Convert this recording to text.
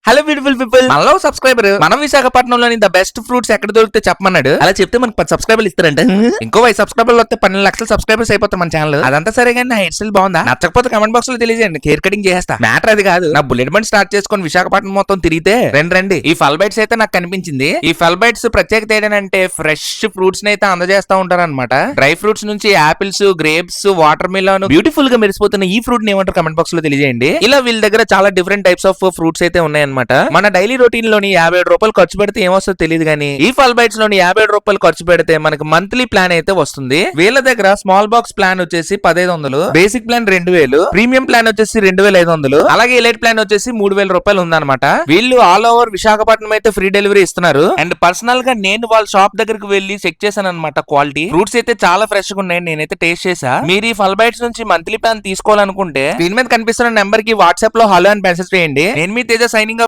Hello beautiful people, మనలో subscriber మనం విశాఖపట్నంలోని ద బెస్ట్ ఫ్రూట్స్ ఎక్కడ దొరికితే చెప్పమన్నాడు. అలా చెప్తే మనకు 10 సబ్స్క్రైబర్లు ఇస్తారంట. ఇంకో 5 సబ్స్క్రైబర్లు వస్తే 12 లక్షల సబ్స్క్రైబర్స్ అయిపోతాం మన ఛానల్. అదంతా సరే కానీ నా హెయిర్ స్టైల్ బాగుందా? నచ్చకపోతే కమెంట్ బాక్స్ లో తెలియజేయండి, హెయిర్ కటింగ్ చేస్తా. మ్యాటర్ అది కాదు, నా బుల్లెట్ బండి స్టార్ట్ చేసుకొని విశాఖపట్నం మొత్తం తిరిగితే రండి ఈ ఫల్ బైట్స్ అయితే నాకు కనిపించింది. ఈ ఫల్ బైట్స్ ప్రత్యేకత ఏంటంటే ఫ్రెష్ ఫ్రూట్స్ ని అయితే అందజేస్తా ఉంటారు అనమాట. డ్రై ఫ్రూట్స్ నుంచి apples, grapes, water melon, beautiful గా మెరిసిపోతున్న ఈ ఫ్రూట్ ని ఏమంటారు కమెంట్ బాక్స్ లో తెలియజేయండి. ఇలా వీళ్ళ దగ్గర చాలా డిఫరెంట్ టైప్స్ ఆఫ్ ఫ్రూట్స్ అయితే ఉన్నాయన్నమాట. మన డైలీ రొటీన్ లోని 57 రూపాయలు ఖర్చు పెడితే ఏమొస్తుందో తెలియదు కానీ ఈ ఫల్ బైట్స్ లోని 57 రూపాయలు ఖర్చు పెడితే మనకి మంత్లీ ప్లాన్ అయితే వస్తుంది. వీళ్ళ దగ్గర స్మాల్ బాక్స్ ప్లాన్ వచ్చేసి 1500, బేసిక్ ప్లాన్ 2000, ప్రీమియం ప్లాన్ వచ్చేసి 2500, అలాగే ఎలైట్ ప్లాన్ వచ్చేసి 3000 రూపాయలు ఉందన్నమాట. వీళ్ళు ఆల్ ఓవర్ విశాఖపట్నం అయితే ఫ్రీ డెలివరీ ఇస్తున్నారు. అండ్ పర్సనల్ గా నేను వాళ్ళ షాప్ దగ్గరికి వెళ్లి చెక్ చేశాను అనమాట. క్వాలిటీ ఫ్రూట్స్ అయితే చాలా ఫ్రెష్ గా ఉన్నాయి, నేనైతే టేస్ట్ చేసా. మీరు ఈ ఫల్ బైట్స్ నుంచి మంత్లీ ప్లాన్ తీసుకోవాలనుకుంటే స్క్రీన్ మీద కనిపిస్తున్న నెంబర్ కి వాట్సాప్ లో హలో అని మెసేజ్ చేయండి. నేను మీ తేజ సైనింగ్